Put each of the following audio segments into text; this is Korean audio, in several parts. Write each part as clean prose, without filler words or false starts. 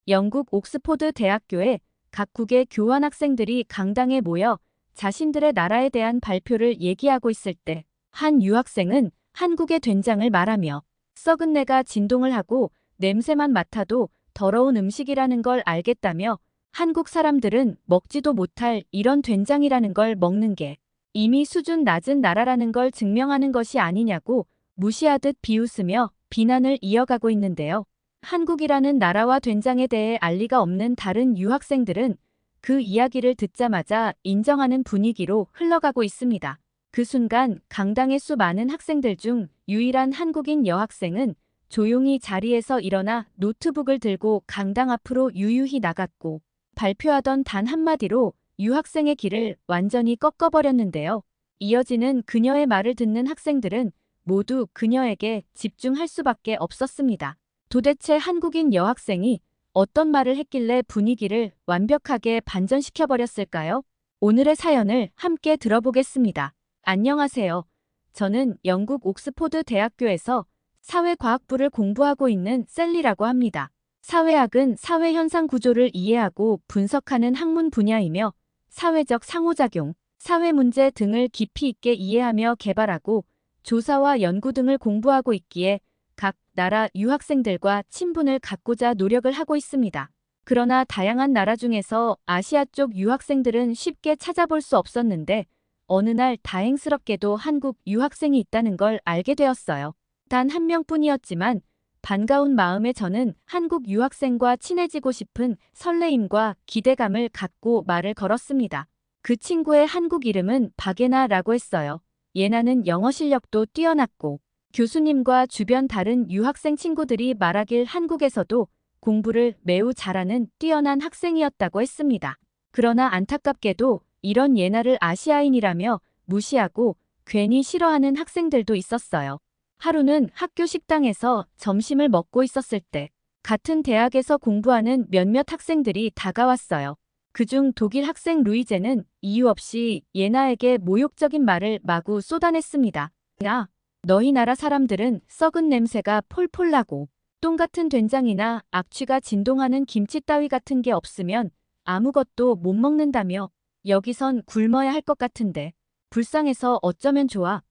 영국 옥스포드 대학교에 각국의 교환학생들이 강당에 모여 자신들의 나라에 대한 발표를 얘기하고 있을 때 한 유학생은 한국의 된장을 말하며 썩은 내가 진동을 하고 냄새만 맡아도 더러운 음식이라는 걸 알겠다며 한국 사람들은 먹지도 못할 이런 된장이라는 걸 먹는 게 이미 수준 낮은 나라라는 걸 증명하는 것이 아니냐고 무시하듯 비웃으며 비난을 이어가고 있는데요. 한국이라는 나라와 된장에 대해 알 리가 없는 다른 유학생들은 그 이야기를 듣자마자 인정하는 분위기로 흘러가고 있습니다. 그 순간 강당의 수많은 학생들 중 유일한 한국인 여학생은 조용히 자리에서 일어나 노트북을 들고 강당 앞으로 유유히 나갔고 발표하던 단 한마디로 유학생의 길을 완전히 꺾어버렸는데요. 이어지는 그녀의 말을 듣는 학생들은 모두 그녀에게 집중할 수밖에 없었습니다. 도대체 한국인 여학생이 어떤 말을 했길래 분위기를 완벽하게 반전시켜버렸을까요? 오늘의 사연을 함께 들어보겠습니다. 안녕하세요. 저는 영국 옥스포드 대학교에서 사회과학부를 공부하고 있는 셀리라고 합니다. 사회학은 사회현상 구조를 이해하고 분석하는 학문 분야이며 사회적 상호작용, 사회문제 등을 깊이 있게 이해하며 개발하고 조사와 연구 등을 공부하고 있기에 각 나라 유학생들과 친분을 갖고자 노력을 하고 있습니다. 그러나 다양한 나라 중에서 아시아 쪽 유학생들은 쉽게 찾아볼 수 없었는데 어느 날 다행스럽게도 한국 유학생이 있다는 걸 알게 되었어요. 단 한 명뿐이었지만 반가운 마음에 저는 한국 유학생과 친해지고 싶은 설레임과 기대감을 갖고 말을 걸었습니다. 그 친구의 한국 이름은 박예나라고 했어요. 예나는 영어 실력도 뛰어났고 교수님과 주변 다른 유학생 친구들이 말하길 한국에서도 공부를 매우 잘하는 뛰어난 학생이었다고 했습니다. 그러나 안타깝게도 이런 예나를 아시아인이라며 무시하고 괜히 싫어하는 학생들도 있었어요. 하루는 학교 식당에서 점심을 먹고 있었을 때 같은 대학에서 공부하는 몇몇 학생들이 다가왔어요. 그중 독일 학생 루이제는 이유 없이 예나에게 모욕적인 말을 마구 쏟아냈습니다. 야, 너희 나라 사람들은 썩은 냄새가 폴폴 나고 똥 같은 된장이나 악취가 진동하는 김치 따위 같은 게 없으면 아무것도 못 먹는다며 여기선 굶어야 할 것 같은데 불쌍해서 어쩌면 좋아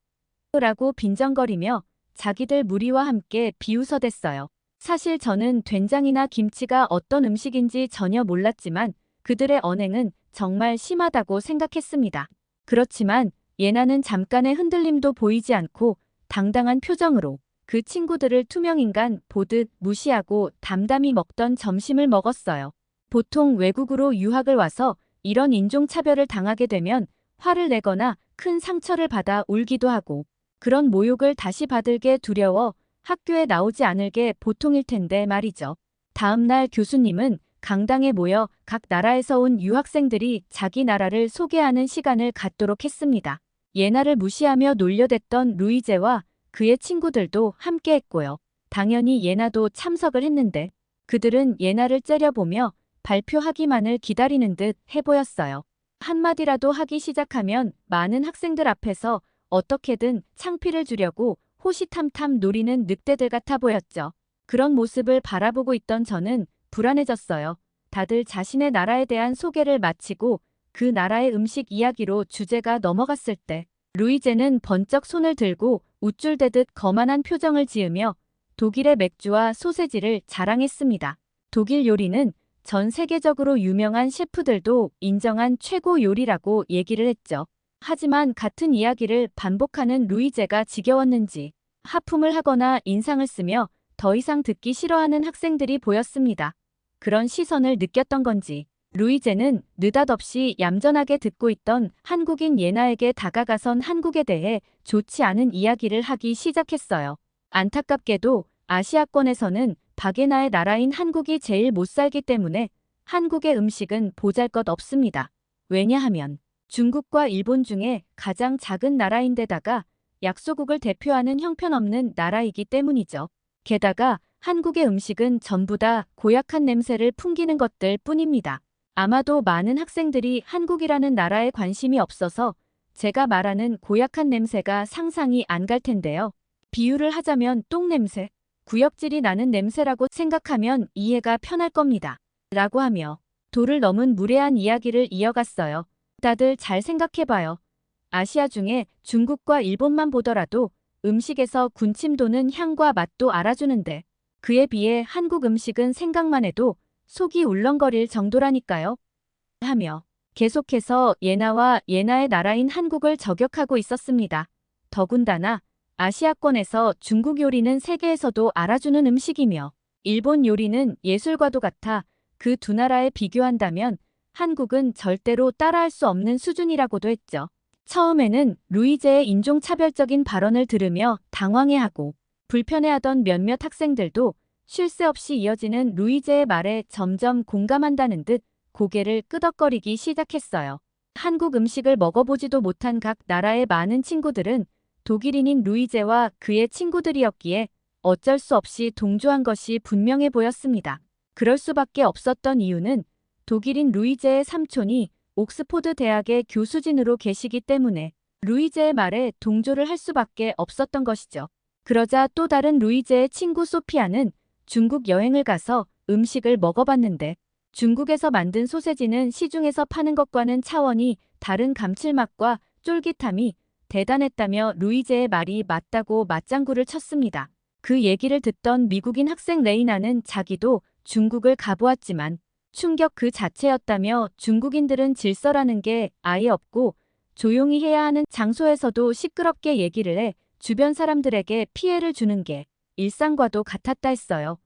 라고 빈정거리며 자기들 무리와 함께 비웃어댔어요. 사실 저는 된장이나 김치가 어떤 음식인지 전혀 몰랐지만 그들의 언행은 정말 심하다고 생각했습니다. 그렇지만 예나는 잠깐의 흔들림도 보이지 않고 당당한 표정으로 그 친구들을 투명인간 보듯 무시하고 담담히 먹던 점심을 먹었어요. 보통 외국으로 유학을 와서 이런 인종차별을 당하게 되면 화를 내거나 큰 상처를 받아 울기도 하고 그런 모욕을 다시 받을 게 두려워 학교에 나오지 않을 게 보통일 텐데 말이죠. 다음 날 교수님은 강당에 모여 각 나라에서 온 유학생들이 자기 나라를 소개하는 시간을 갖도록 했습니다. 예나를 무시하며 놀려댔던 루이제와 그의 친구들도 함께했고요. 당연히 예나도 참석을 했는데 그들은 예나를 째려보며 발표하기만을 기다리는 듯 해보였어요. 한마디라도 하기 시작하면 많은 학생들 앞에서 어떻게든 창피를 주려고 호시탐탐 노리는 늑대들 같아 보였죠. 그런 모습을 바라보고 있던 저는 불안해졌어요. 다들 자신의 나라에 대한 소개를 마치고 그 나라의 음식 이야기로 주제가 넘어갔을 때 루이제는 번쩍 손을 들고 우쭐대듯 거만한 표정을 지으며 독일의 맥주와 소세지를 자랑했습니다. 독일 요리는 전 세계적으로 유명한 셰프들도 인정한 최고 요리라고 얘기를 했죠. 하지만 같은 이야기를 반복하는 루이제가 지겨웠는지 하품을 하거나 인상을 쓰며 더 이상 듣기 싫어하는 학생들이 보였습니다. 그런 시선을 느꼈던 건지 루이제는 느닷없이 얌전하게 듣고 있던 한국인 예나에게 다가가선 한국에 대해 좋지 않은 이야기를 하기 시작했어요. 안타깝게도 아시아권에서는 박예나의 나라인 한국이 제일 못 살기 때문에 한국의 음식은 보잘것없습니다. 왜냐하면 중국과 일본 중에 가장 작은 나라인데다가 약소국을 대표하는 형편없는 나라이기 때문이죠. 게다가 한국의 음식은 전부 다 고약한 냄새를 풍기는 것들 뿐입니다. 아마도 많은 학생들이 한국이라는 나라에 관심이 없어서 제가 말하는 고약한 냄새가 상상이 안 갈 텐데요. 비유를 하자면 똥냄새, 구역질이 나는 냄새라고 생각하면 이해가 편할 겁니다. 라고 하며 도를 넘은 무례한 이야기를 이어갔어요. 다들 잘 생각해봐요. 아시아 중에 중국과 일본만 보더라도 음식에서 군침 도는 향과 맛도 알아주는데 그에 비해 한국 음식은 생각만 해도 속이 울렁거릴 정도라니까요. 하며 계속해서 예나와 예나의 나라인 한국을 저격하고 있었습니다. 더군다나 아시아권에서 중국 요리는 세계에서도 알아주는 음식이며 일본 요리는 예술과도 같아 그 두 나라에 비교한다면 한국은 절대로 따라할 수 없는 수준이라고도 했죠. 처음에는 루이제의 인종차별적인 발언을 들으며 당황해하고 불편해하던 몇몇 학생들도 쉴 새 없이 이어지는 루이제의 말에 점점 공감한다는 듯 고개를 끄덕거리기 시작했어요. 한국 음식을 먹어보지도 못한 각 나라의 많은 친구들은 독일인인 루이제와 그의 친구들이었기에 어쩔 수 없이 동조한 것이 분명해 보였습니다. 그럴 수밖에 없었던 이유는 독일인 루이제의 삼촌이 옥스포드 대학의 교수진으로 계시기 때문에 루이제의 말에 동조를 할 수밖에 없었던 것이죠. 그러자 또 다른 루이제의 친구 소피아는 중국 여행을 가서 음식을 먹어봤는데 중국에서 만든 소세지는 시중에서 파는 것과는 차원이 다른 감칠맛과 쫄깃함이 대단했다며 루이제의 말이 맞다고 맞장구를 쳤습니다. 그 얘기를 듣던 미국인 학생 레이나는 자기도 중국을 가보았지만 충격 그 자체였다며 중국인들은 질서라는 게 아예 없고 조용히 해야 하는 장소에서도 시끄럽게 얘기를 해 주변 사람들에게 피해를 주는 게 일상과도 같았다 했어요.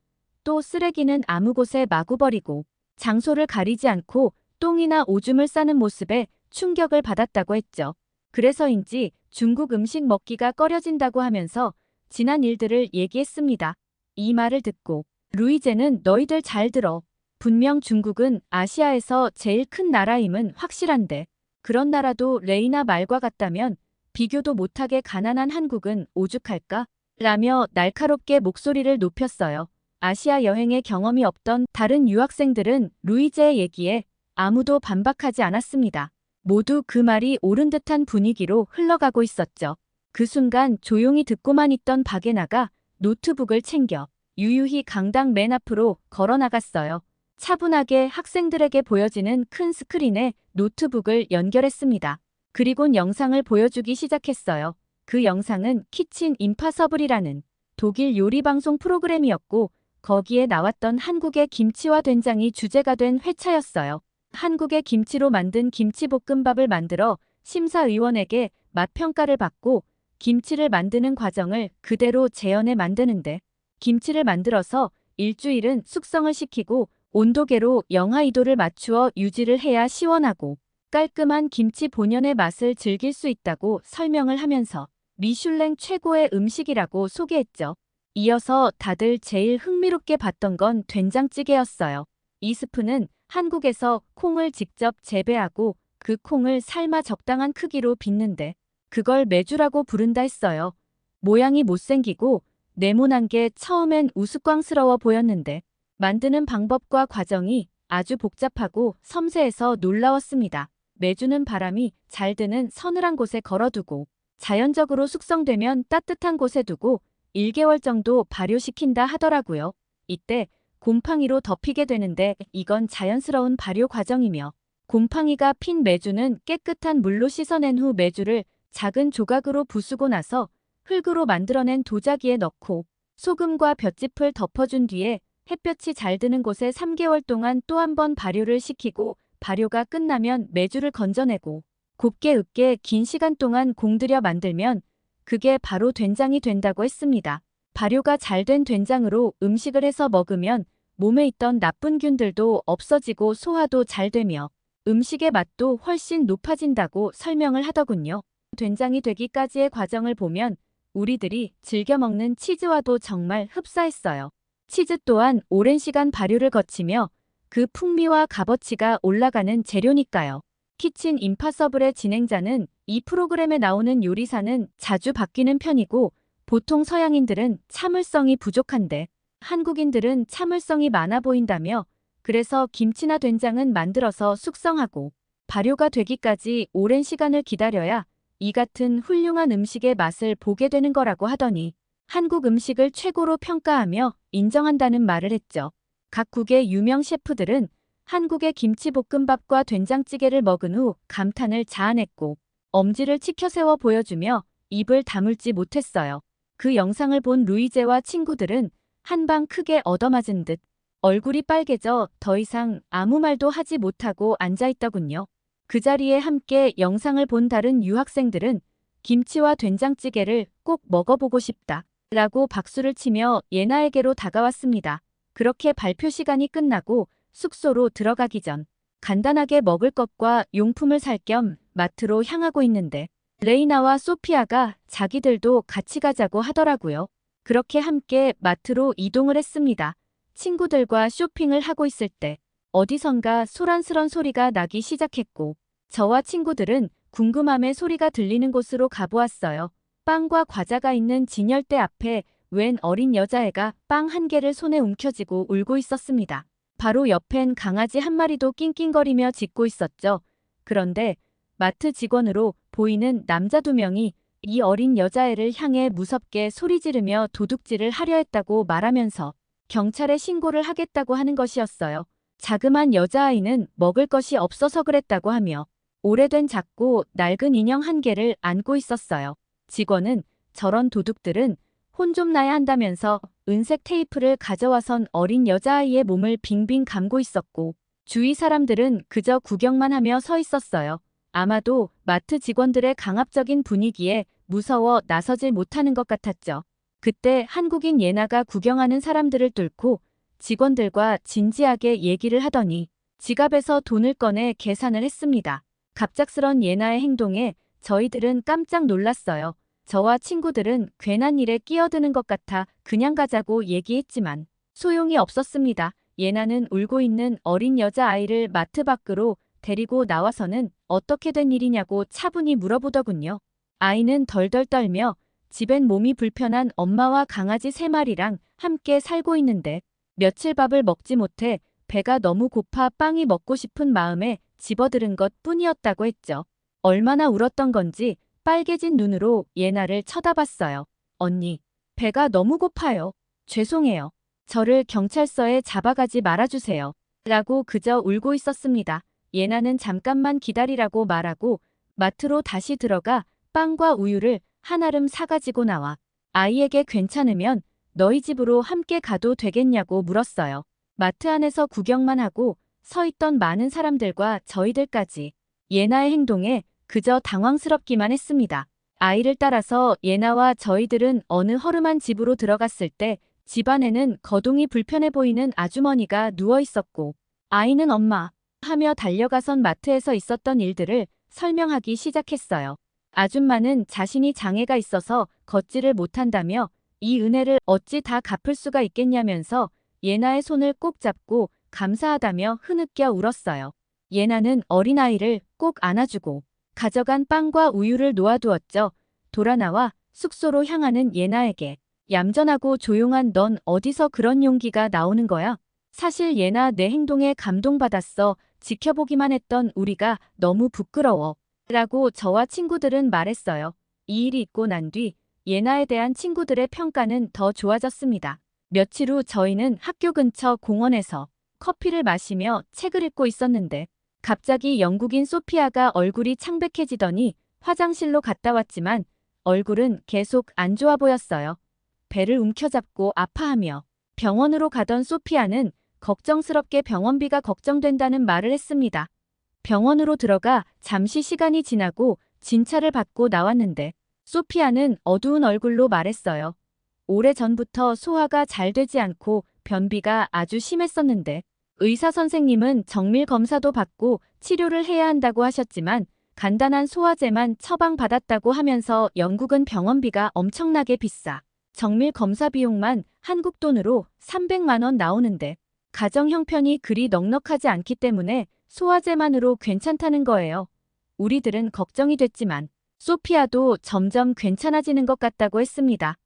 또 쓰레기는 아무 곳에 마구 버리고 장소를 가리지 않고 똥이나 오줌을 싸는 모습에 충격을 받았다고 했죠. 그래서인지 중국 음식 먹기가 꺼려진다고 하면서 지난 일들을 얘기했습니다. 이 말을 듣고 루이제는 너희들 잘 들어. 분명 중국은 아시아에서 제일 큰 나라임은 확실한데 그런 나라도 레이나 말과 같다면 비교도 못하게 가난한 한국은 오죽할까? 라며 날카롭게 목소리를 높였어요. 아시아 여행의 경험이 없던 다른 유학생들은 루이제의 얘기에 아무도 반박하지 않았습니다. 모두 그 말이 옳은 듯한 분위기로 흘러가고 있었죠. 그 순간 조용히 듣고만 있던 박예나가 노트북을 챙겨 유유히 강당 맨 앞으로 걸어 나갔어요. 차분하게 학생들에게 보여지는 큰 스크린에 노트북을 연결했습니다. 그리곤 영상을 보여주기 시작했어요. 그 영상은 키친 임파서블이라는 독일 요리 방송 프로그램이었고 거기에 나왔던 한국의 김치와 된장이 주제가 된 회차였어요. 한국의 김치로 만든 김치볶음밥을 만들어 심사위원에게 맛평가를 받고 김치를 만드는 과정을 그대로 재현해 만드는데 김치를 만들어서 일주일은 숙성을 시키고 온도계로 영하 2도를 맞추어 유지를 해야 시원하고 깔끔한 김치 본연의 맛을 즐길 수 있다고 설명을 하면서 미슐랭 최고의 음식이라고 소개했죠. 이어서 다들 제일 흥미롭게 봤던 건 된장찌개였어요. 이 스프는 한국에서 콩을 직접 재배하고 그 콩을 삶아 적당한 크기로 빚는데 그걸 메주라고 부른다 했어요. 모양이 못생기고 네모난 게 처음엔 우스꽝스러워 보였는데 만드는 방법과 과정이 아주 복잡하고 섬세해서 놀라웠습니다. 메주는 바람이 잘 드는 서늘한 곳에 걸어두고 자연적으로 숙성되면 따뜻한 곳에 두고 1개월 정도 발효시킨다 하더라고요. 이때 곰팡이로 덮이게 되는데 이건 자연스러운 발효 과정이며 곰팡이가 핀 메주는 깨끗한 물로 씻어낸 후 메주를 작은 조각으로 부수고 나서 흙으로 만들어낸 도자기에 넣고 소금과 볏짚을 덮어준 뒤에 햇볕이 잘 드는 곳에 3개월 동안 또 한 번 발효를 시키고 발효가 끝나면 메주를 건져내고 곱게 으깨 긴 시간 동안 공들여 만들면 그게 바로 된장이 된다고 했습니다. 발효가 잘 된 된장으로 음식을 해서 먹으면 몸에 있던 나쁜 균들도 없어지고 소화도 잘 되며 음식의 맛도 훨씬 높아진다고 설명을 하더군요. 된장이 되기까지의 과정을 보면 우리들이 즐겨 먹는 치즈와도 정말 흡사했어요. 치즈 또한 오랜 시간 발효를 거치며 그 풍미와 값어치가 올라가는 재료니까요. 키친 임파서블의 진행자는 이 프로그램에 나오는 요리사는 자주 바뀌는 편이고 보통 서양인들은 참을성이 부족한데 한국인들은 참을성이 많아 보인다며 그래서 김치나 된장은 만들어서 숙성하고 발효가 되기까지 오랜 시간을 기다려야 이 같은 훌륭한 음식의 맛을 보게 되는 거라고 하더니 한국 음식을 최고로 평가하며 인정한다는 말을 했죠. 각국의 유명 셰프들은 한국의 김치볶음밥과 된장찌개를 먹은 후 감탄을 자아냈고 엄지를 치켜세워 보여주며 입을 다물지 못했어요. 그 영상을 본 루이제와 친구들은 한 방 크게 얻어맞은 듯 얼굴이 빨개져 더 이상 아무 말도 하지 못하고 앉아있더군요. 그 자리에 함께 영상을 본 다른 유학생들은 김치와 된장찌개를 꼭 먹어보고 싶다 라고 박수를 치며 예나에게로 다가왔습니다. 그렇게 발표 시간이 끝나고 숙소로 들어가기 전 간단하게 먹을 것과 용품을 살 겸 마트로 향하고 있는데 레이나와 소피아가 자기들도 같이 가자고 하더라고요. 그렇게 함께 마트로 이동을 했습니다. 친구들과 쇼핑을 하고 있을 때 어디선가 소란스런 소리가 나기 시작했고 저와 친구들은 궁금함에 소리가 들리는 곳으로 가보았어요. 빵과 과자가 있는 진열대 앞에 웬 어린 여자애가 빵 한 개를 손에 움켜쥐고 울고 있었습니다. 바로 옆엔 강아지 한 마리도 낑낑거리며 짖고 있었죠. 그런데 마트 직원으로 보이는 남자 2명이 이 어린 여자애를 향해 무섭게 소리 지르며 도둑질을 하려 했다고 말하면서 경찰에 신고를 하겠다고 하는 것이었어요. 자그만 여자아이는 먹을 것이 없어서 그랬다고 하며 오래된 작고 낡은 인형 한 개를 안고 있었어요. 직원은 저런 도둑들은 혼 좀 나야 한다면서 은색 테이프를 가져와선 어린 여자아이의 몸을 빙빙 감고 있었고 주위 사람들은 그저 구경만 하며 서 있었어요. 아마도 마트 직원들의 강압적인 분위기에 무서워 나서질 못하는 것 같았죠. 그때 한국인 예나가 구경하는 사람들을 뚫고 직원들과 진지하게 얘기를 하더니 지갑에서 돈을 꺼내 계산을 했습니다. 갑작스런 예나의 행동에 저희들은 깜짝 놀랐어요. 저와 친구들은 괜한 일에 끼어드는 것 같아 그냥 가자고 얘기했지만 소용이 없었습니다. 예나는 울고 있는 어린 여자아이를 마트 밖으로 데리고 나와서는 어떻게 된 일이냐고 차분히 물어보더군요. 아이는 덜덜 떨며 집엔 몸이 불편한 엄마와 강아지 3마리랑 함께 살고 있는데 며칠 밥을 먹지 못해 배가 너무 고파 빵이 먹고 싶은 마음에 집어들은 것 뿐이었다고 했죠. 얼마나 울었던 건지 빨개진 눈으로 예나를 쳐다봤어요. 언니, 배가 너무 고파요. 죄송해요. 저를 경찰서에 잡아가지 말아주세요. 라고 그저 울고 있었습니다. 예나는 잠깐만 기다리라고 말하고 마트로 다시 들어가 빵과 우유를 한아름 사가지고 나와 아이에게 괜찮으면 너희 집으로 함께 가도 되겠냐고 물었어요. 마트 안에서 구경만 하고 서 있던 많은 사람들과 저희들까지 예나의 행동에 그저 당황스럽기만 했습니다. 아이를 따라서 예나와 저희들은 어느 허름한 집으로 들어갔을 때 집안에는 거동이 불편해 보이는 아주머니가 누워 있었고 아이는 엄마 하며 달려가선 마트에서 있었던 일들을 설명하기 시작했어요. 아줌마는 자신이 장애가 있어서 걷지를 못한다며 이 은혜를 어찌 다 갚을 수가 있겠냐면서 예나의 손을 꼭 잡고 감사하다며 흐느껴 울었어요. 예나는 어린아이를 꼭 안아주고 가져간 빵과 우유를 놓아두었죠. 돌아 나와 숙소로 향하는 예나에게 얌전하고 조용한 넌 어디서 그런 용기가 나오는 거야? 사실 예나 내 행동에 감동받았어. 지켜보기만 했던 우리가 너무 부끄러워. 라고 저와 친구들은 말했어요. 이 일이 있고 난 뒤 예나에 대한 친구들의 평가는 더 좋아졌습니다. 며칠 후 저희는 학교 근처 공원에서 커피를 마시며 책을 읽고 있었는데 갑자기 영국인 소피아가 얼굴이 창백해지더니 화장실로 갔다 왔지만 얼굴은 계속 안 좋아 보였어요. 배를 움켜잡고 아파하며 병원으로 가던 소피아는 걱정스럽게 병원비가 걱정된다는 말을 했습니다. 병원으로 들어가 잠시 시간이 지나고 진찰을 받고 나왔는데 소피아는 어두운 얼굴로 말했어요. 오래전부터 소화가 잘 되지 않고 변비가 아주 심했었는데 의사 선생님은 정밀 검사도 받고 치료를 해야 한다고 하셨지만 간단한 소화제만 처방받았다고 하면서 영국은 병원비가 엄청나게 비싸. 정밀 검사 비용만 한국 돈으로 300만 원 나오는데 가정 형편이 그리 넉넉하지 않기 때문에 소화제만으로 괜찮다는 거예요. 우리들은 걱정이 됐지만 소피아도 점점 괜찮아지는 것 같다고 했습니다.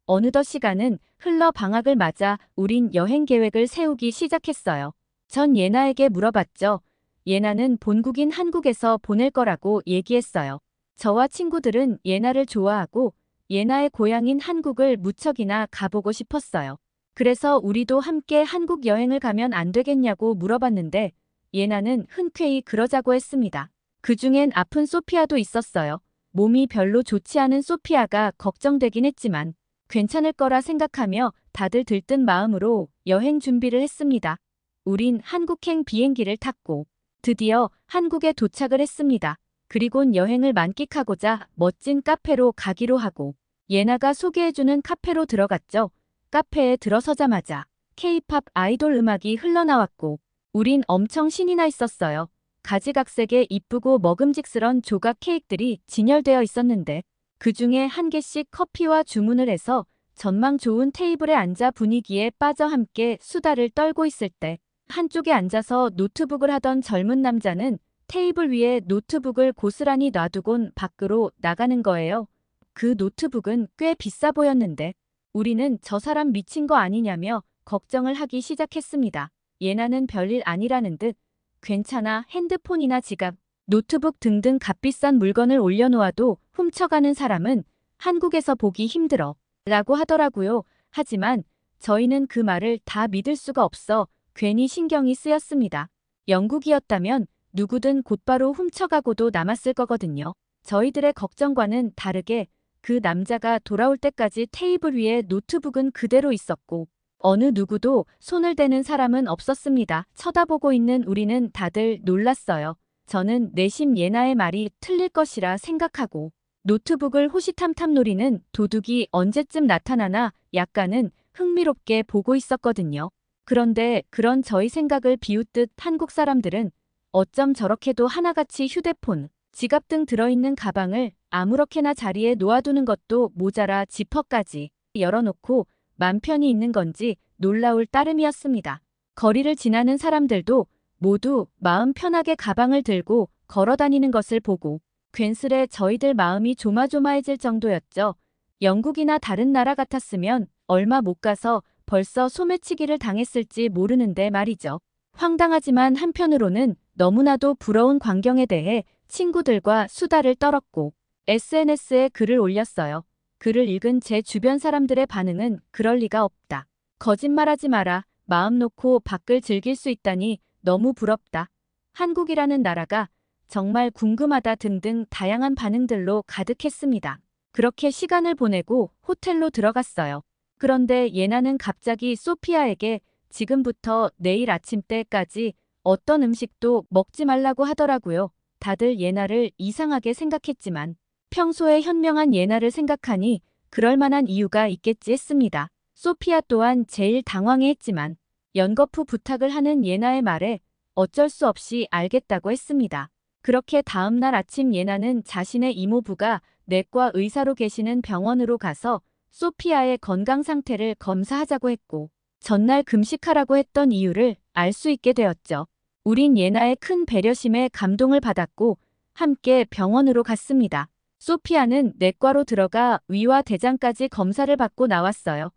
어느덧 시간은 흘러 방학을 맞아 우린 여행 계획을 세우기 시작했어요. 전 예나에게 물어봤죠. 예나는 본국인 한국에서 보낼 거라고 얘기했어요. 저와 친구들은 예나를 좋아하고 예나의 고향인 한국을 무척이나 가보고 싶었어요. 그래서 우리도 함께 한국 여행을 가면 안 되겠냐고 물어봤는데 예나는 흔쾌히 그러자고 했습니다. 그중엔 아픈 소피아도 있었어요. 몸이 별로 좋지 않은 소피아가 걱정되긴 했지만 괜찮을 거라 생각하며 다들 들뜬 마음으로 여행 준비를 했습니다. 우린 한국행 비행기를 탔고 드디어 한국에 도착을 했습니다. 그리곤 여행을 만끽하고자 멋진 카페로 가기로 하고 예나가 소개해주는 카페로 들어갔죠. 카페에 들어서자마자 K-팝 아이돌 음악이 흘러나왔고 우린 엄청 신이 나 있었어요. 가지각색의 이쁘고 먹음직스런 조각 케이크들이 진열되어 있었는데 그 중에 한 개씩 커피와 주문을 해서 전망 좋은 테이블에 앉아 분위기에 빠져 함께 수다를 떨고 있을 때 한쪽에 앉아서 노트북을 하던 젊은 남자는 테이블 위에 노트북을 고스란히 놔두곤 밖으로 나가는 거예요. 그 노트북은 꽤 비싸 보였는데 우리는 저 사람 미친 거 아니냐며 걱정을 하기 시작했습니다. 예나는 별일 아니라는 듯 괜찮아, 핸드폰이나 지갑, 노트북 등등 값비싼 물건을 올려놓아도 훔쳐가는 사람은 한국에서 보기 힘들어 라고 하더라고요. 하지만 저희는 그 말을 다 믿을 수가 없어 괜히 신경이 쓰였습니다. 영국이었다면 누구든 곧바로 훔쳐가고도 남았을 거거든요. 저희들의 걱정과는 다르게 그 남자가 돌아올 때까지 테이블 위에 노트북은 그대로 있었고 어느 누구도 손을 대는 사람은 없었습니다. 쳐다보고 있는 우리는 다들 놀랐어요. 저는 내심 예나의 말이 틀릴 것이라 생각하고 노트북을 호시탐탐 노리는 도둑이 언제쯤 나타나나 약간은 흥미롭게 보고 있었거든요. 그런데 그런 저희 생각을 비웃듯 한국 사람들은 어쩜 저렇게도 하나같이 휴대폰, 지갑 등 들어있는 가방을 아무렇게나 자리에 놓아두는 것도 모자라 지퍼까지 열어놓고 맘 편히 있는 건지 놀라울 따름이었습니다. 거리를 지나는 사람들도 모두 마음 편하게 가방을 들고 걸어다니는 것을 보고 괜스레 저희들 마음이 조마조마해질 정도였죠. 영국이나 다른 나라 같았으면 얼마 못 가서 벌써 소매치기를 당했을지 모르는데 말이죠. 황당하지만 한편으로는 너무나도 부러운 광경에 대해 친구들과 수다를 떨었고 SNS에 글을 올렸어요. 글을 읽은 제 주변 사람들의 반응은 그럴 리가 없다. 거짓말하지 마라. 마음 놓고 밖을 즐길 수 있다니 너무 부럽다. 한국이라는 나라가 정말 궁금하다 등등 다양한 반응들로 가득했습니다. 그렇게 시간을 보내고 호텔로 들어갔어요. 그런데 예나는 갑자기 소피아에게 지금부터 내일 아침 때까지 어떤 음식도 먹지 말라고 하더라고요. 다들 예나를 이상하게 생각했지만 평소에 현명한 예나를 생각하니 그럴 만한 이유가 있겠지 했습니다. 소피아 또한 제일 당황해했지만 연거푸 부탁을 하는 예나의 말에 어쩔 수 없이 알겠다고 했습니다. 그렇게 다음 날 아침 예나는 자신의 이모부가 내과 의사로 계시는 병원으로 가서 소피아의 건강 상태를 검사하자고 했고 전날 금식하라고 했던 이유를 알 수 있게 되었죠. 우린 예나의 큰 배려심에 감동을 받았고 함께 병원으로 갔습니다. 소피아는 내과로 들어가 위와 대장까지 검사를 받고 나왔어요.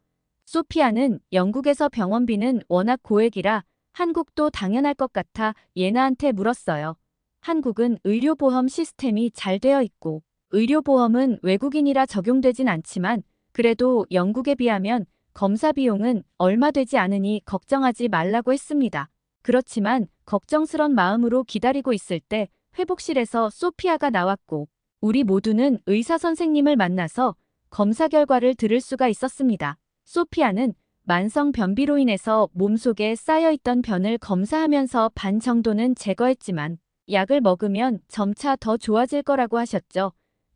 소피아는 영국에서 병원비는 워낙 고액이라 한국도 당연할 것 같아 예나한테 물었어요. 한국은 의료보험 시스템이 잘 되어 있고 의료보험은 외국인이라 적용되진 않지만 그래도 영국에 비하면 검사 비용은 얼마 되지 않으니 걱정하지 말라고 했습니다. 그렇지만 걱정스런 마음으로 기다리고 있을 때 회복실에서 소피아가 나왔고 우리 모두는 의사 선생님을 만나서 검사 결과를 들을 수가 있었습니다. 소피아는 만성 변비로 인해서 몸속에 쌓여있던 변을 검사하면서 반 정도는 제거했지만 약을 먹으면 점차 더 좋아질 거라고 하셨죠.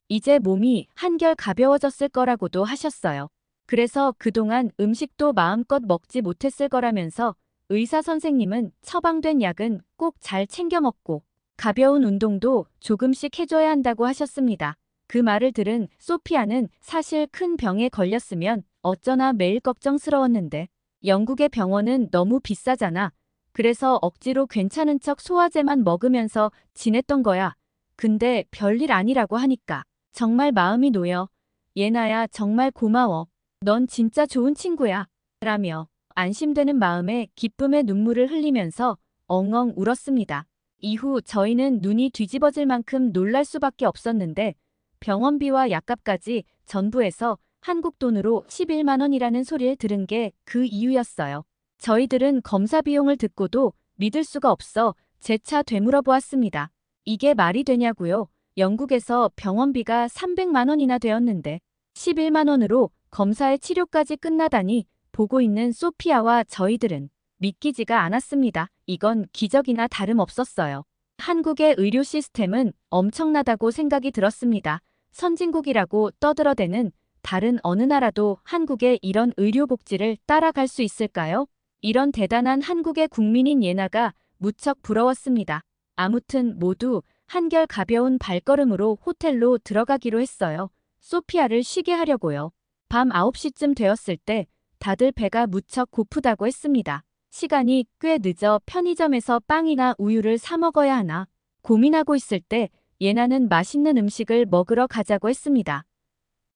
이제 몸이 한결 가벼워졌을 거라고도 하셨어요. 그래서 그동안 음식도 마음껏 먹지 못했을 거라면서 의사 선생님은 처방된 약은 꼭 잘 챙겨 먹고 가벼운 운동도 조금씩 해줘야 한다고 하셨습니다. 그 말을 들은 소피아는 사실 큰 병에 걸렸으면 어쩌나 매일 걱정스러웠는데 영국의 병원은 너무 비싸잖아. 그래서 억지로 괜찮은 척 소화제만 먹으면서 지냈던 거야. 근데 별일 아니라고 하니까 정말 마음이 놓여. 예나야 정말 고마워. 넌 진짜 좋은 친구야. 라며 안심되는 마음에 기쁨의 눈물을 흘리면서 엉엉 울었습니다. 이후 저희는 눈이 뒤집어질 만큼 놀랄 수밖에 없었는데 병원비와 약값까지 전부 해서 한국 돈으로 11만 원이라는 소리를 들은 게 그 이유였어요. 저희들은 검사 비용을 듣고도 믿을 수가 없어 재차 되물어 보았습니다. 이게 말이 되냐고요? 영국에서 병원비가 300만 원이나 되었는데 11만 원으로 검사의 치료까지 끝나다니 보고 있는 소피아와 저희들은 믿기지가 않았습니다. 이건 기적이나 다름없었어요. 한국의 의료 시스템은 엄청나다고 생각이 들었습니다. 선진국이라고 떠들어대는 다른 어느 나라도 한국의 이런 의료 복지를 따라갈 수 있을까요? 이런 대단한 한국의 국민인 예나가 무척 부러웠습니다. 아무튼 모두 한결 가벼운 발걸음으로 호텔로 들어가기로 했어요. 소피아를 쉬게 하려고요. 밤 9시쯤 되었을 때 다들 배가 무척 고프다고 했습니다. 시간이 꽤 늦어 편의점에서 빵이나 우유를 사 먹어야 하나 고민하고 있을 때 예나는 맛있는 음식을 먹으러 가자고 했습니다.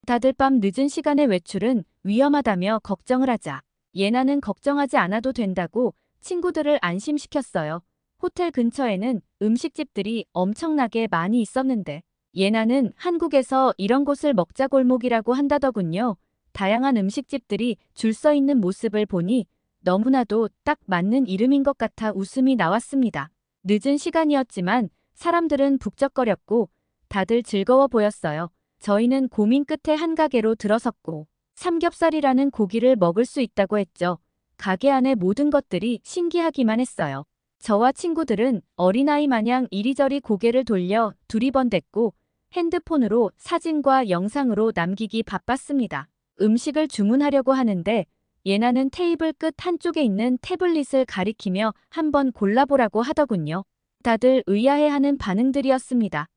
다들 밤 늦은 시간에 외출은 위험하다며 걱정을 하자 예나는 걱정하지 않아도 된다고 친구들을 안심시켰어요. 호텔 근처에는 음식집들이 엄청나게 많이 있었는데 예나는 한국에서 이런 곳을 먹자골목이라고 한다더군요. 다양한 음식집들이 줄 서 있는 모습을 보니 너무나도 딱 맞는 이름인 것 같아 웃음이 나왔습니다. 늦은 시간이었지만 사람들은 북적거렸고 다들 즐거워 보였어요. 저희는 고민 끝에 한 가게로 들어섰고 삼겹살이라는 고기를 먹을 수 있다고 했죠. 가게 안의 모든 것들이 신기하기만 했어요. 저와 친구들은 어린아이 마냥 이리저리 고개를 돌려 두리번댔고 핸드폰으로 사진과 영상으로 남기기 바빴습니다. 음식을 주문하려고 하는데 예나는 테이블 끝 한쪽에 있는 태블릿을 가리키며 한번 골라보라고 하더군요. 다들 의아해하는 반응들이었습니다.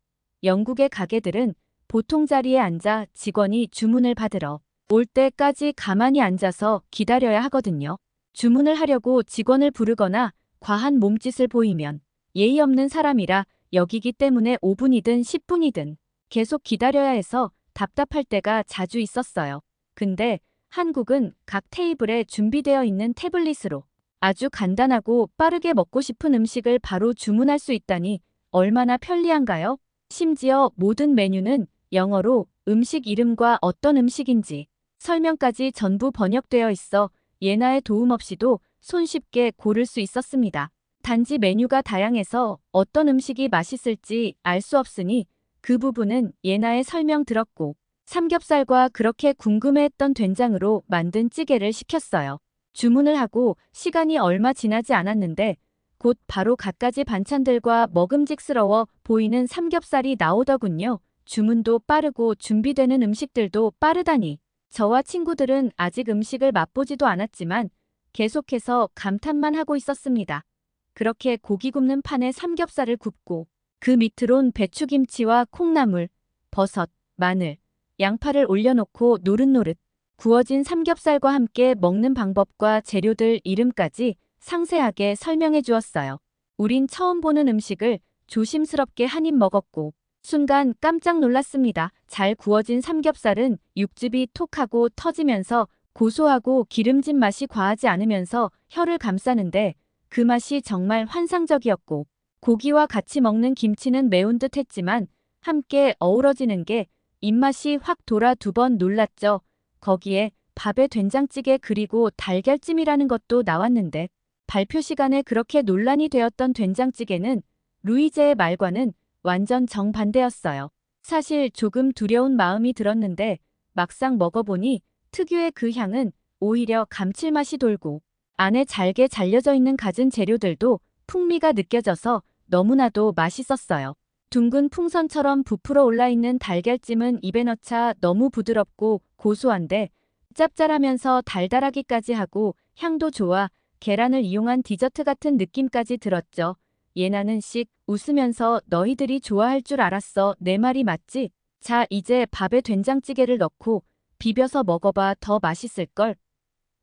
영국의 가게들은 보통 자리에 앉아 직원이 주문을 받으러 올 때까지 가만히 앉아서 기다려야 하거든요. 주문을 하려고 직원을 부르거나 과한 몸짓을 보이면 예의 없는 사람이라 여기기 때문에 5분이든 10분이든 계속 기다려야 해서 답답할 때가 자주 있었어요. 근데 한국은 각 테이블에 준비되어 있는 태블릿으로 아주 간단하고 빠르게 먹고 싶은 음식을 바로 주문할 수 있다니 얼마나 편리한가요? 심지어 모든 메뉴는 영어로 음식 이름과 어떤 음식인지 설명까지 전부 번역되어 있어 예나의 도움 없이도 손쉽게 고를 수 있었습니다. 단지 메뉴가 다양해서 어떤 음식이 맛있을지 알 수 없으니 그 부분은 예나의 설명 들었고 삼겹살과 그렇게 궁금해했던 된장으로 만든 찌개를 시켰어요. 주문을 하고 시간이 얼마 지나지 않았는데 곧 바로 갖가지 반찬들과 먹음직스러워 보이는 삼겹살이 나오더군요. 주문도 빠르고 준비되는 음식들도 빠르다니. 저와 친구들은 아직 음식을 맛보지도 않았지만 계속해서 감탄만 하고 있었습니다. 그렇게 고기 굽는 판에 삼겹살을 굽고 그 밑으론 배추김치와 콩나물, 버섯, 마늘, 양파를 올려놓고 노릇노릇 구워진 삼겹살과 함께 먹는 방법과 재료들 이름까지 상세하게 설명해 주었어요. 우린 처음 보는 음식을 조심스럽게 한 입 먹었고 순간 깜짝 놀랐습니다. 잘 구워진 삼겹살은 육즙이 톡하고 터지면서 고소하고 기름진 맛이 과하지 않으면서 혀를 감싸는데 그 맛이 정말 환상적이었고 고기와 같이 먹는 김치는 매운 듯 했지만 함께 어우러지는 게 입맛이 확 돌아 두 번 놀랐죠. 거기에 밥에 된장찌개 그리고 달걀찜이라는 것도 나왔는데 발표 시간에 그렇게 논란이 되었던 된장찌개는 루이제의 말과는 완전 정반대였어요. 사실 조금 두려운 마음이 들었는데 막상 먹어보니 특유의 그 향은 오히려 감칠맛이 돌고 안에 잘게 잘려져 있는 갖은 재료들도 풍미가 느껴져서 너무나도 맛있었어요. 둥근 풍선처럼 부풀어 올라있는 달걀찜은 입에 넣자 너무 부드럽고 고소한데 짭짤하면서 달달하기까지 하고 향도 좋아 계란을 이용한 디저트 같은 느낌까지 들었죠. 예나는 씩 웃으면서 너희들이 좋아할 줄 알았어. 내 말이 맞지? 자, 이제 밥에 된장찌개를 넣고 비벼서 먹어봐. 더 맛있을걸?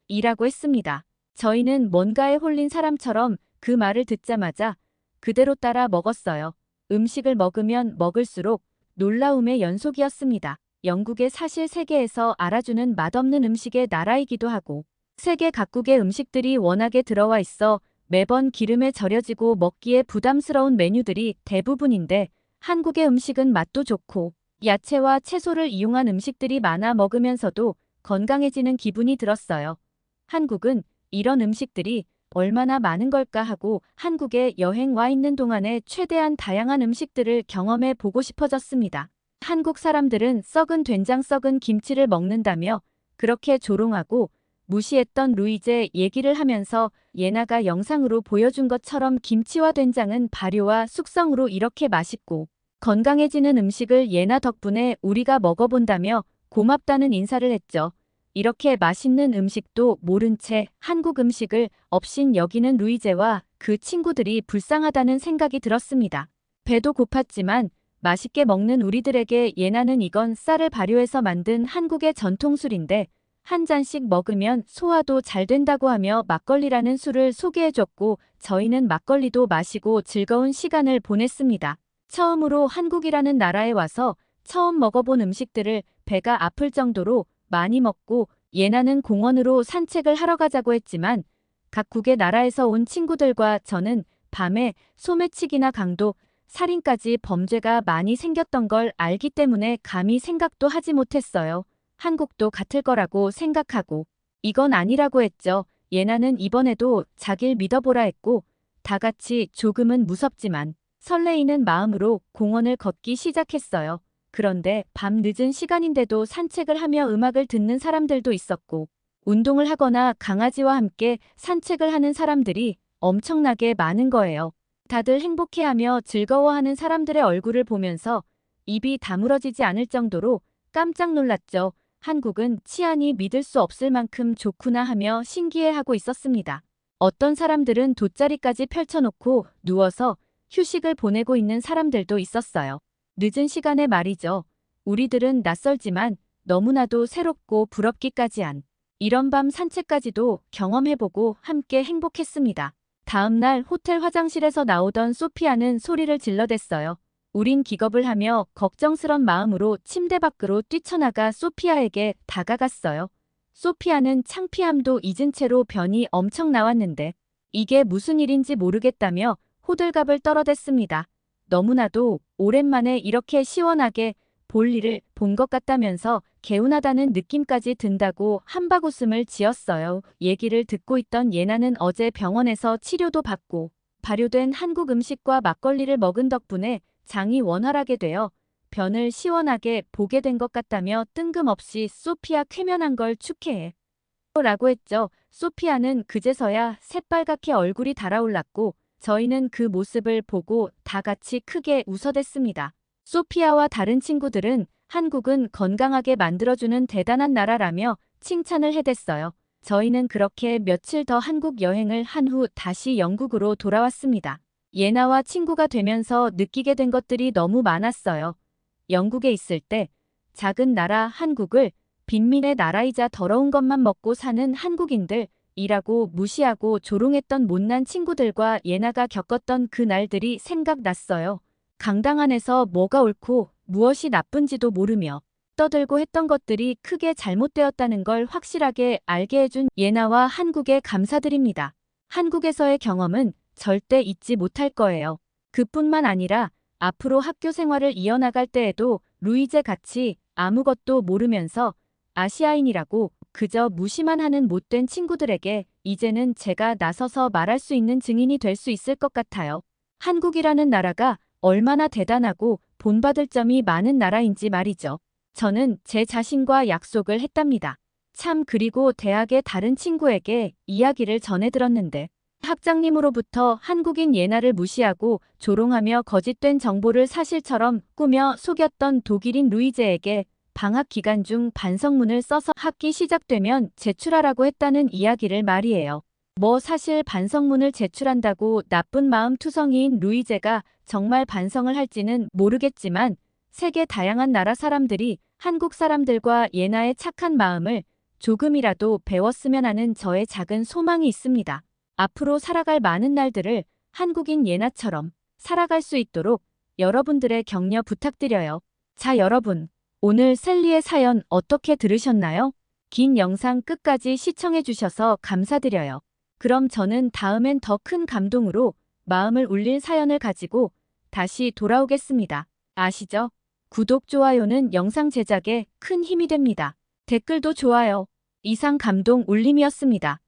이라고 했습니다. 저희는 뭔가에 홀린 사람처럼 그 말을 듣자마자 그대로 따라 먹었어요. 음식을 먹으면 먹을수록 놀라움의 연속이었습니다. 영국의 사실 세계에서 알아주는 맛없는 음식의 나라이기도 하고 세계 각국의 음식들이 워낙에 들어와 있어 매번 기름에 절여지고 먹기에 부담스러운 메뉴들이 대부분인데 한국의 음식은 맛도 좋고 야채와 채소를 이용한 음식들이 많아 먹으면서도 건강해지는 기분이 들었어요. 한국은 이런 음식들이 얼마나 많은 걸까 하고 한국에 여행 와 있는 동안에 최대한 다양한 음식들을 경험해 보고 싶어졌습니다. 한국 사람들은 썩은 된장 썩은 김치를 먹는다며 그렇게 조롱하고 무시했던 루이제 얘기를 하면서 예나가 영상으로 보여준 것처럼 김치와 된장은 발효와 숙성으로 이렇게 맛있고 건강해지는 음식을 예나 덕분에 우리가 먹어본다며 고맙다는 인사를 했죠. 이렇게 맛있는 음식도 모른 채 한국 음식을 업신 여기는 루이제와 그 친구들이 불쌍하다는 생각이 들었습니다. 배도 고팠지만 맛있게 먹는 우리들에게 예나는 이건 쌀을 발효해서 만든 한국의 전통술인데 한 잔씩 먹으면 소화도 잘 된다고 하며 막걸리라는 술을 소개해줬고 저희는 막걸리도 마시고 즐거운 시간을 보냈습니다. 처음으로 한국이라는 나라에 와서 처음 먹어본 음식들을 배가 아플 정도로 많이 먹고 예나는 공원으로 산책을 하러 가자고 했지만 각국의 나라에서 온 친구들과 저는 밤에 소매치기나 강도, 살인까지 범죄가 많이 생겼던 걸 알기 때문에 감히 생각도 하지 못했어요. 한국도 같을 거라고 생각하고 이건 아니라고 했죠. 예나는 이번에도 자길 믿어보라 했고 다 같이 조금은 무섭지만 설레이는 마음으로 공원을 걷기 시작했어요. 그런데 밤 늦은 시간인데도 산책을 하며 음악을 듣는 사람들도 있었고 운동을 하거나 강아지와 함께 산책을 하는 사람들이 엄청나게 많은 거예요. 다들 행복해하며 즐거워하는 사람들의 얼굴을 보면서 입이 다물어지지 않을 정도로 깜짝 놀랐죠. 한국은 치안이 믿을 수 없을 만큼 좋구나 하며 신기해하고 있었습니다. 어떤 사람들은 돗자리까지 펼쳐놓고 누워서 휴식을 보내고 있는 사람들도 있었어요. 늦은 시간에 말이죠. 우리들은 낯설지만 너무나도 새롭고 부럽기까지 한 이런 밤 산책까지도 경험해보고 함께 행복했습니다. 다음 날 호텔 화장실에서 나오던 소피아는 소리를 질러댔어요. 우린 기겁을 하며 걱정스런 마음으로 침대 밖으로 뛰쳐나가 소피아에게 다가갔어요. 소피아는 창피함도 잊은 채로 변이 엄청 나왔는데 이게 무슨 일인지 모르겠다며 호들갑을 떨어댔습니다. 너무나도 오랜만에 이렇게 시원하게 볼일을 본 것 같다면서 개운하다는 느낌까지 든다고 한바구음을 지었어요. 얘기를 듣고 있던 예나는 어제 병원에서 치료도 받고 발효된 한국 음식과 막걸리를 먹은 덕분에 장이 원활하게 되어 변을 시원하게 보게 된 것 같다며 뜬금없이 소피아 쾌면한 걸 축하해 라고 했죠. 소피아는 그제서야 새빨갛게 얼굴이 달아올랐고 저희는 그 모습을 보고 다 같이 크게 웃어댔습니다. 소피아와 다른 친구들은 한국은 건강하게 만들어주는 대단한 나라라며 칭찬을 해댔어요. 저희는 그렇게 며칠 더 한국 여행을 한 후 다시 영국으로 돌아왔습니다. 예나와 친구가 되면서 느끼게 된 것들이 너무 많았어요. 영국에 있을 때 작은 나라 한국을 빈민의 나라이자 더러운 것만 먹고 사는 한국인들, 이라고 무시하고 조롱했던 못난 친구들과 예나가 겪었던 그 날들이 생각났어요. 강당 안에서 뭐가 옳고 무엇이 나쁜지도 모르며 떠들고 했던 것들이 크게 잘못되었다는 걸 확실하게 알게 해준 예나와 한국에 감사드립니다. 한국에서의 경험은 절대 잊지 못할 거예요. 그뿐만 아니라 앞으로 학교 생활을 이어나갈 때에도 루이제 같이 아무것도 모르면서 아시아인이라고 그저 무시만 하는 못된 친구들에게 이제는 제가 나서서 말할 수 있는 증인이 될 수 있을 것 같아요. 한국이라는 나라가 얼마나 대단하고 본받을 점이 많은 나라인지 말이죠. 저는 제 자신과 약속을 했답니다. 참 그리고 대학의 다른 친구에게 이야기를 전해 들었는데 학장님으로부터 한국인 예나를 무시하고 조롱하며 거짓된 정보를 사실처럼 꾸며 속였던 독일인 루이제에게 방학 기간 중 반성문을 써서 학기 시작되면 제출하라고 했다는 이야기를 말이에요. 뭐 사실 반성문을 제출한다고 나쁜 마음 투성이인 루이제가 정말 반성을 할지는 모르겠지만 세계 다양한 나라 사람들이 한국 사람들과 예나의 착한 마음을 조금이라도 배웠으면 하는 저의 작은 소망이 있습니다. 앞으로 살아갈 많은 날들을 한국인 예나처럼 살아갈 수 있도록 여러분들의 격려 부탁드려요. 자, 여러분. 오늘 셀리의 사연 어떻게 들으셨나요? 긴 영상 끝까지 시청해주셔서 감사드려요. 그럼 저는 다음엔 더 큰 감동으로 마음을 울릴 사연을 가지고 다시 돌아오겠습니다. 아시죠? 구독, 좋아요는 영상 제작에 큰 힘이 됩니다. 댓글도 좋아요. 이상 감동 울림이었습니다.